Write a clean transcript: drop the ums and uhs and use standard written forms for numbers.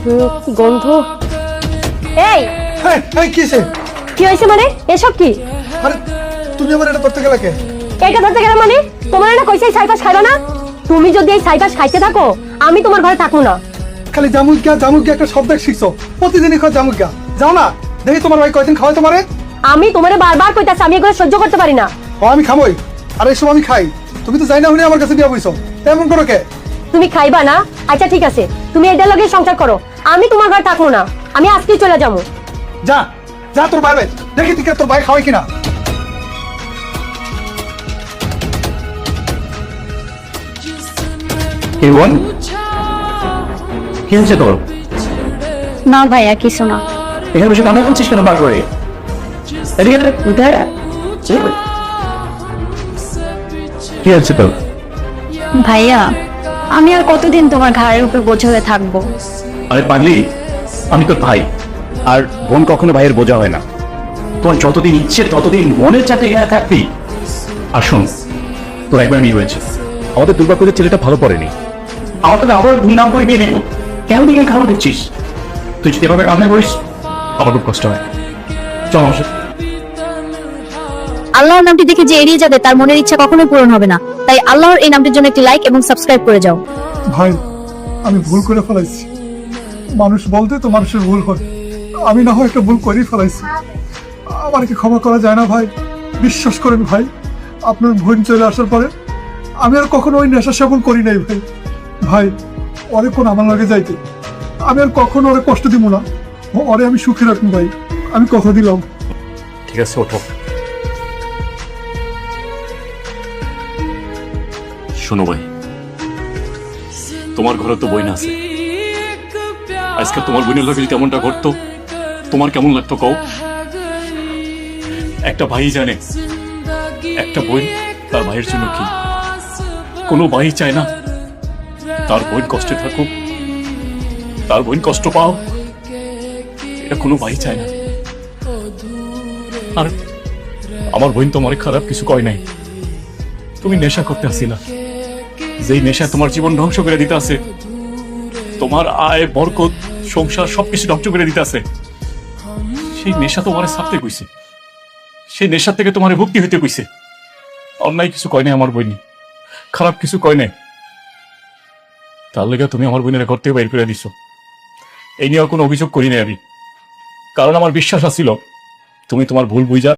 কি গন্ধ। এই কি হয়েছে? মানে এসব কি? আরে তুমি আমার এটা ধরতে গেলে কে? এটা ধরতে গেলে মানে তোমার এটা কইছে সাইপাস খাইবা না? তুমি যদি এই সাইপাস খাইতে থাকো আমি তোমার ঘরে থাকবো না। খালি জামুক একটা শব্দ শিখছো, প্রতিদিনই খাও জামুক। যাও না, দেখি তোমার ভাই কয়দিন খাওয়াই তোমারে। আমি তোমারে বারবার কইতাছি আমি এগুলো সহ্য করতে পারি না। আমি খামই, আর এইসব আমি খাই। তুমি তো যাই না হলে আমার কাছে বিয়া বইছো, তেমন করো কে? তুমি খাইবা না? আচ্ছা ঠিক আছে, তুমি এটার লগে সংসার করো, আমি তোমার ঘরে থাকবো না। আমি আজকেই চলে যাবো। যা যা, তোর ভাই দেখি ঠিক তোর ভাই খাওয়াই কিনা। কি বোন, কি হয়েছে তোর? না ভাইয়া কিছু না। এখানে বসে কান্না করছিস কেন বার করে? এদিকে কি হচ্ছে তোর? ভাইয়া আমি আর কতদিন তোমার ঘাড়ের উপর বোঝা হয়ে থাকবো? আরে পাগলি, আমি তোর ভাই, আর বোন কখনো ভাইয়ের বোঝা হয় না। তোমার যতদিন ইচ্ছে ততদিন বোনের সাথে এখানে থাকবি। আর শোন, তোর একবার মেয়ে হয়েছে, আমাদের দুর্গাপুরের ছেলেটা ভালো পড়েনি, আমাদের আবার নাম করে বিয়ে নেব। কেন দিকে খাওয়া দিচ্ছিস? তুই যদি এভাবে রান্না করিস আমার খুব কষ্ট হয়। চল আমার সাথে। আল্লাহর নামটি দেখে যে এড়িয়ে যাবে তার মনের ইচ্ছা কখনোই পূরণ হবে না। তাই আল্লাহর এই নামটির জন্য একটি লাইক এবং সাবস্ক্রাইব করে যাও। ভাই আমি ভুল করে ফেলাইছি। মানুষ বলতে তো মানুষের ভুল হয়, আমি না হয় একটা ভুল করেই ফেলাইছি। আমার কি ক্ষমা করা যায় না ভাই? বিশ্বাস করেন ভাই, আপনার বোন চলে আসার পরে আমি আর কখনো ওই নেশা সেবন করি নাই ভাই। ভাই ওরে কোন আমার লাগে যাইতে, আমি আর কখনো ওরে কষ্ট দিব না, ওরে আমি সুখে রাখুন ভাই, আমি কথা দিলাম। ঠিক আছে, ওঠো। শোনো ভাই, তোমার ঘরে তো বইন আছে। আজকে তোমার বোনের লাগে যদি এমনটা ঘটতো তোমার কেমন লাগতো কও? একটা ভাই জানে একটা বোন তার ভাইয়ের জন্য কি। কোনো ভাই চায় না তার বোন কষ্টে থাকুক, তার বোন কষ্ট পাও, এটা কোনো ভাই চায় না। আর আমার বোন তোমার খারাপ কিছু কয় নাই। তুমি নেশা করতে আসিলা, যেই নেশা তোমার জীবন ধ্বংস করে দিতে আছে, তোমার আয় বরকত সংসার সবকিছু ধ্বংস করে দিতে আছে। সেই নেশা তোমার ছাড়তে কইছে, সেই নেশা থেকে তোমার মুক্তি হইতে কইছে। অন্যায় কিছু কয় নাই আমার বইনি, খারাপ কিছু কয় নাই। তার লেগে তুমি আমার বোনের ঘর থেকে বাইর করে দিছো। এই নিয়ে কোনো অভিযোগ করি নাই আমি, কারণ আমার বিশ্বাস আছিল তুমি তোমার ভুল বুঝা